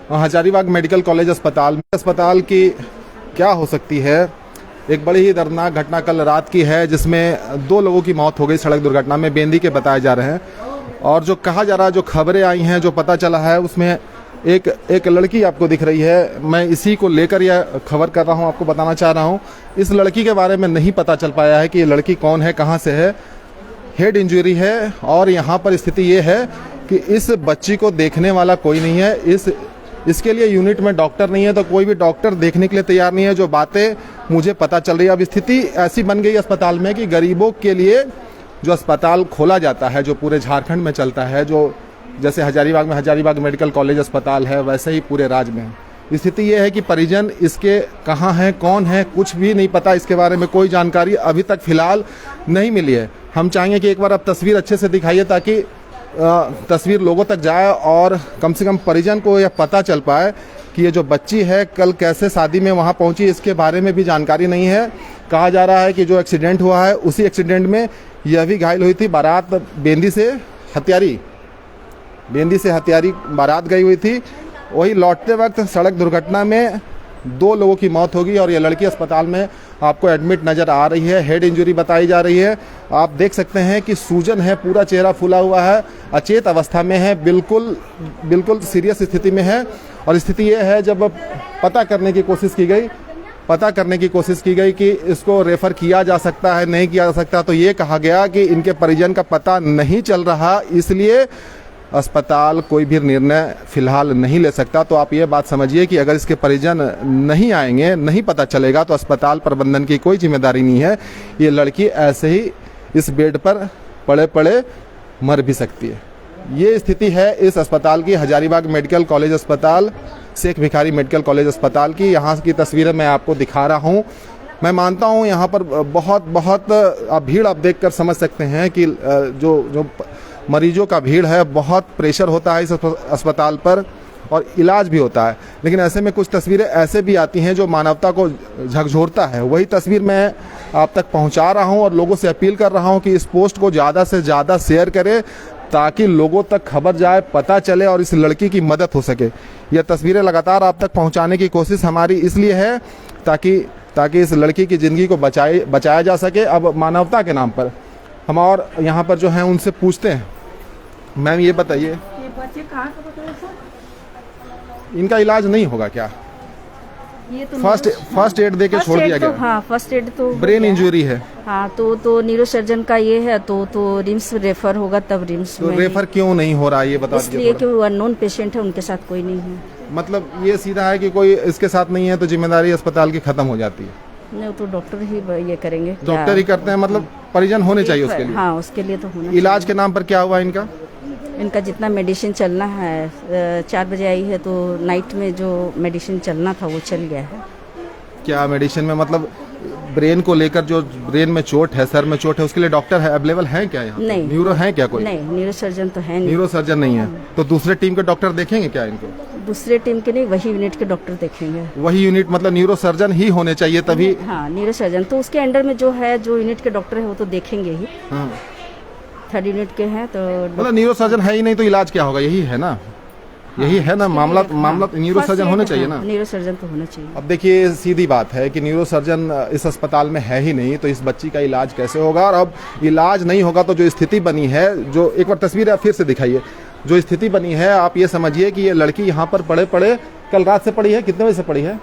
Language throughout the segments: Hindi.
हजारीबाग मेडिकल कॉलेज अस्पताल की क्या हो सकती है। एक बड़ी ही दर्दनाक घटना कल रात की है जिसमें 2 लोगों की मौत हो गई सड़क दुर्घटना में, बेंदी के बताए जा रहे हैं। और जो कहा जा रहा है, जो खबरें आई हैं, जो पता चला है, उसमें एक लड़की आपको दिख रही है। मैं इसी को लेकर यह खबर कर रहा हूं, आपको बताना चाह रहा हूं। इस लड़की के बारे में नहीं पता चल पाया है कि ये लड़की कौन है, कहां से है। हेड इंजरी है और यहाँ पर स्थिति ये है कि इस बच्ची को देखने वाला कोई नहीं है। इसके लिए यूनिट में डॉक्टर नहीं है, तो कोई भी डॉक्टर देखने के लिए तैयार नहीं है। जो बातें मुझे पता चल रही है, अब स्थिति ऐसी बन गई अस्पताल में कि गरीबों के लिए जो अस्पताल खोला जाता है, जो पूरे झारखंड में चलता है, जो जैसे हजारीबाग में हजारीबाग मेडिकल कॉलेज अस्पताल है, वैसे ही पूरे राज्य में है। स्थिति ये है कि परिजन इसके कहाँ हैं, कौन है, कुछ भी नहीं पता। इसके बारे में कोई जानकारी अभी तक फिलहाल नहीं मिली है। हम चाहेंगे कि एक बार आप तस्वीर अच्छे से दिखाइए ताकि तस्वीर लोगों तक जाए और कम से कम परिजन को यह पता चल पाए कि ये जो बच्ची है कल कैसे शादी में वहाँ पहुँची। इसके बारे में भी जानकारी नहीं है। कहा जा रहा है कि जो एक्सीडेंट हुआ है, उसी एक्सीडेंट में यह भी घायल हुई थी। बारात बेंदी से हथियारी बारात गई हुई थी। वही लौटते वक्त सड़क दुर्घटना में 2 लोगों की मौत होगी और यह लड़की अस्पताल में आपको एडमिट नज़र आ रही है। हेड इंजरी बताई जा रही है। आप देख सकते हैं कि सूजन है, पूरा चेहरा फूला हुआ है, अचेत अवस्था में है, बिल्कुल सीरियस स्थिति में है। और स्थिति ये है, जब पता करने की कोशिश की गई कि इसको रेफ़र किया जा सकता है, नहीं किया जा सकता, तो ये कहा गया कि इनके परिजन का पता नहीं चल रहा, इसलिए अस्पताल कोई भी निर्णय फिलहाल नहीं ले सकता। तो आप ये बात समझिए कि अगर इसके परिजन नहीं आएंगे, नहीं पता चलेगा, तो अस्पताल प्रबंधन की कोई जिम्मेदारी नहीं है। ये लड़की ऐसे ही इस बेड पर पड़े पड़े मर भी सकती है। ये स्थिति है इस अस्पताल की, हजारीबाग मेडिकल कॉलेज अस्पताल, शेख भिखारी मेडिकल कॉलेज अस्पताल की। यहाँ की तस्वीरें मैं आपको दिखा रहा हूँ। मैं मानता हूँ यहाँ पर बहुत भीड़ आप देखकर समझ सकते हैं कि जो मरीजों का भीड़ है, बहुत प्रेशर होता है इस अस्पताल पर और इलाज भी होता है। लेकिन ऐसे में कुछ तस्वीरें ऐसे भी आती हैं जो मानवता को झकझोरता है। वही तस्वीर मैं आप तक पहुंचा रहा हूं और लोगों से अपील कर रहा हूं कि इस पोस्ट को ज़्यादा से ज़्यादा शेयर करें ताकि लोगों तक खबर जाए, पता चले और इस लड़की की मदद हो सके। यह तस्वीरें लगातार आप तक पहुँचाने की कोशिश हमारी इसलिए है ताकि इस लड़की की ज़िंदगी को बचाया जा सके। अब मानवता के नाम पर हम और यहाँ पर जो हैं उनसे पूछते हैं। मैम ये बताइए, ये बच्चे कहाँ का बताइए सर? इनका इलाज नहीं होगा क्या? ये तो फर्स्ट एड देके छोड़ दिया गया। हाँ, फर्स्ट एड तो ब्रेन इंजरी है। हाँ, तो न्यूरो सर्जन का ये है, तो रिम्स रेफर होगा, तब रिम्स तो में रेफर क्यों नहीं हो रहा है ये बता दीजिए। इसलिए कि वो अननोन पेशेंट है, उनके साथ कोई नहीं है। मतलब ये सीधा है कि कोई इसके साथ नहीं है तो जिम्मेदारी अस्पताल की खत्म हो जाती है। नहीं, तो डॉक्टर ही ये करेंगे। डॉक्टर ही करते हैं, मतलब परिजन होने चाहिए उसके लिए। हाँ, उसके लिए तो होना। इलाज के नाम पर क्या हुआ इनका जितना मेडिसिन चलना है, 4 बजे आई है तो नाइट में जो मेडिसिन चलना था वो चल गया है। क्या मेडिसिन में, मतलब ब्रेन को लेकर, जो ब्रेन में चोट है, सर में चोट है, उसके लिए डॉक्टर है अवेलेबल है क्या यहाँ? नहीं। न्यूरो है क्या कोई? नहीं, न्यूरो सर्जन तो है नहीं। न्यूरो सर्जन नहीं है, तो दूसरे टीम के डॉक्टर देखेंगे क्या इनको? दूसरे टीम के नहीं, वही यूनिट के डॉक्टर देखेंगे। वही यूनिट, मतलब न्यूरो सर्जन ही होने चाहिए तभी। हाँ, न्यूरो सर्जन तो उसके अंडर में जो यूनिट के डॉक्टर है वो तो देखेंगे ही। हाँ। 3rd यूनिट के हैं तो मतलब न्यूरो सर्जन है ही नहीं तो इलाज क्या होगा? यही है ना, यही है ना मामला। न्यूरो सर्जन होने चाहिए ना। न्यूरो सर्जन तो होना चाहिए। अब देखिए सीधी बात है कि न्यूरो सर्जन इस अस्पताल में है ही नहीं, तो इस बच्ची का इलाज कैसे होगा? और अब इलाज नहीं होगा तो जो स्थिति बनी है, जो एक बार तस्वीर फिर से दिखाइए, जो स्थिति बनी है, आप ये समझिए कि ये लड़की यहाँ पर पड़े कल रात से पड़ी है। कितने बजे से पड़ी है?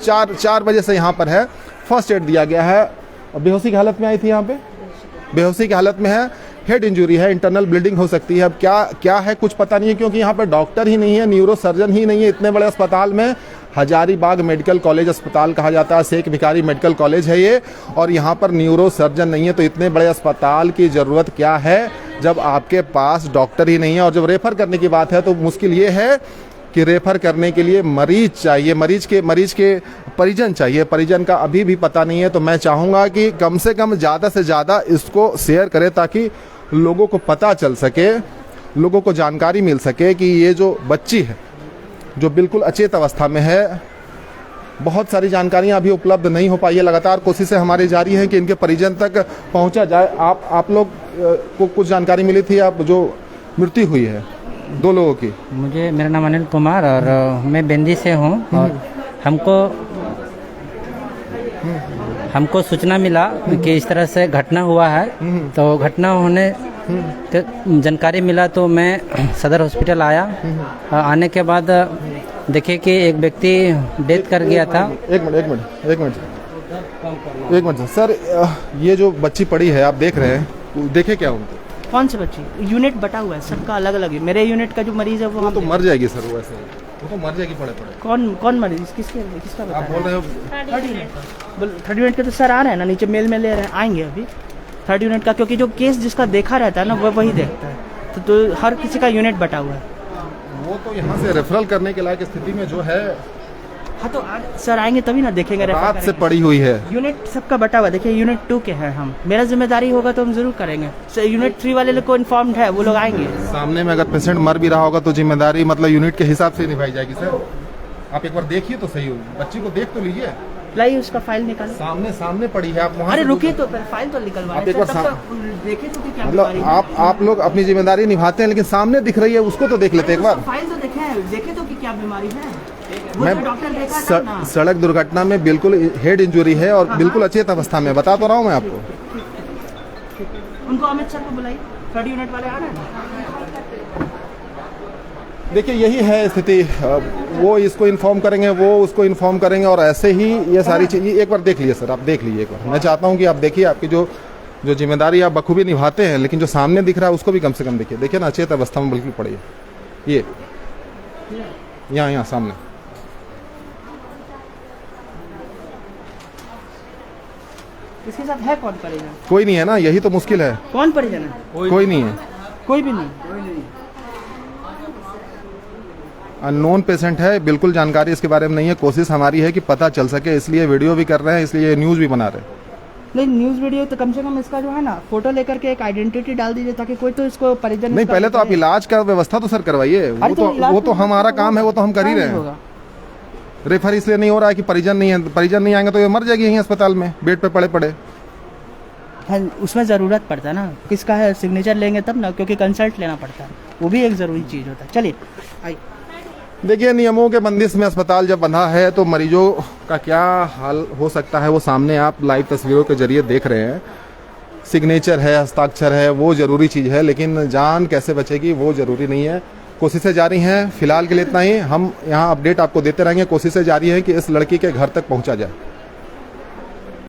4 बजे से यहाँ पर है। फर्स्ट एड दिया गया है। बेहोशी की हालत में आई थी, यहाँ पे बेहोशी की हालत में है। हेड इंजरी है, इंटरनल ब्लीडिंग हो सकती है। अब क्या है कुछ पता नहीं है, क्योंकि यहाँ पर डॉक्टर ही नहीं है, न्यूरो सर्जन ही नहीं है। इतने बड़े अस्पताल में हजारीबाग मेडिकल कॉलेज अस्पताल कहा जाता है, शेख भिखारी मेडिकल कॉलेज है ये, और यहाँ पर न्यूरो सर्जन नहीं है। तो इतने बड़े अस्पताल की ज़रूरत क्या है जब आपके पास डॉक्टर ही नहीं है? और जब रेफर करने की बात है तो मुश्किल ये है कि रेफर करने के लिए मरीज चाहिए, मरीज के परिजन चाहिए। परिजन का अभी भी पता नहीं है। तो मैं चाहूँगा कि कम से कम ज़्यादा से ज़्यादा इसको शेयर करें ताकि लोगों को पता चल सके, लोगों को जानकारी मिल सके कि ये जो बच्ची है जो बिल्कुल अचेत अवस्था में है, बहुत सारी जानकारियां अभी उपलब्ध नहीं हो पाई है। लगातार कोशिशें हमारी जारी हैं कि इनके परिजन तक पहुंचा जाए। आप लोग को कुछ जानकारी मिली थी, आप जो मृत्यु हुई है दो लोगों की। मेरा नाम अनिल कुमार और मैं बेंदी से हूँ और हमको सूचना मिला कि इस तरह से घटना हुआ है। तो घटना होने के जानकारी मिला तो मैं सदर हॉस्पिटल आया। आने के बाद देखे कि एक व्यक्ति डेथ कर गया था। एक मिनट सर, ये जो बच्ची पड़ी है आप देख रहे हैं, देखे क्या उनको? कौन सी बच्ची? यूनिट बटा हुआ है, सबका अलग अलग है। मेरे यूनिट का जो मरीज है वो तो मर जाएगी सर, वो ऐसे वो तो मर जाएगी पड़े। कौन मरीज? किसका बता आप बोल रहे हो? थर्ड यूनिट के तो सर आ रहे हैं ना, नीचे मेल में ले रहे हैं, आएंगे अभी थर्ड यूनिट का, क्योंकि जो केस जिसका देखा रहता है ना वो वही देखता है। तो हर किसी का यूनिट बटा हुआ है। वो तो यहाँ से रेफरल करने के लायक स्थिति में जो है। हाँ तो सर आएंगे तभी ना देखेंगे। रात से पड़ी हुई है, यूनिट सबका बटा हुआ। देखिए यूनिट 2 के हैं हम, मेरा जिम्मेदारी होगा तो हम जरूर करेंगे। यूनिट 3 वाले लोग को इन्फॉर्म्ड है, वो लोग आएंगे। सामने में अगर पेशेंट मर भी रहा होगा तो जिम्मेदारी मतलब यूनिट के हिसाब से निभाई जाएगी। सर आप एक बार देखिए तो सही हो, बच्ची को देख तो लीजिए। लाइए उसका फाइल निकाल। सामने पड़ी है, आप वहाँ। अरे रुकिए तो फाइल तो निकलवा। आप एक बार देखे तो क्या मतलब आप लोग अपनी जिम्मेदारी निभाते हैं, लेकिन सामने दिख रही है उसको तो देख लेते एक बार। फाइल तो देखे तो कि क्या बीमारी है। मैं सड़क दुर्घटना में बिल्कुल हेड इंजरी है और बिल्कुल अचेत अवस्था में, बता तो रहा हूँ मैं आपको। उनको अमित सर को बुलाइए, थर्ड यूनिट वाले आ रहे हैं। देखिए यही है स्थिति, वो इसको इन्फॉर्म करेंगे, वो उसको इन्फॉर्म करेंगे और ऐसे ही ये सारी चीज़। एक बार देख लीजिए सर, आप देख लीजिए एक बार। मैं चाहता हूँ कि आप देखिए, आपकी जो जिम्मेदारी आप बखूबी निभाते हैं, लेकिन जो सामने दिख रहा है उसको भी कम से कम देखिए। देखिए ना, अचेत अवस्था में बिल्कुल पड़ी है ये, यहाँ सामने। इसके साथ है कौन परिजन? कोई नहीं है ना, यही तो मुश्किल है। कौन परिजन है? कोई नहीं है, कोई भी नहीं। अननोन पेशेंट है, बिल्कुल जानकारी इसके बारे में नहीं है। कोशिश हमारी है कि पता चल सके, इसलिए वीडियो भी कर रहे हैं, इसलिए न्यूज़ भी बना रहे हैं। नहीं न्यूज़ वीडियो तो कम से कम इसका जो है ना फोटो लेकर के एक आइडेंटिटी डाल दीजिए, ताकि कोई तो इसको परिजन। नहीं, पहले तो आप इलाज का व्यवस्था तो सर करवाइए। वो तो हमारा काम है, वो तो हम कर ही रहे हैं। रेफर इसलिए नहीं हो रहा है कि परिजन नहीं आएंगे तो ये मर जाएगी यहीं अस्पताल में बेड पे पड़े। हाँ, उसमें ज़रूरत पड़ता है ना, किसका है सिग्नेचर लेंगे तब ना, क्योंकि कंसल्ट लेना पड़ता है, वो भी एक ज़रूरी चीज़ होता है। चलिए आइए। देखिए, नियमों के बंदिश में अस्पताल जब बंधा है तो मरीजों का क्या हाल हो सकता है वो सामने आप लाइव तस्वीरों के जरिए देख रहे हैं। सिग्नेचर है, हस्ताक्षर है, वो ज़रूरी चीज़ है, लेकिन जान कैसे बचेगी वो ज़रूरी नहीं है। कोशिशें जारी हैं, फिलहाल के लिए इतना ही। हम यहाँ अपडेट आपको देते रहेंगे। कोशिशें जारी हैं कि इस लड़की के घर तक पहुँचा जाए।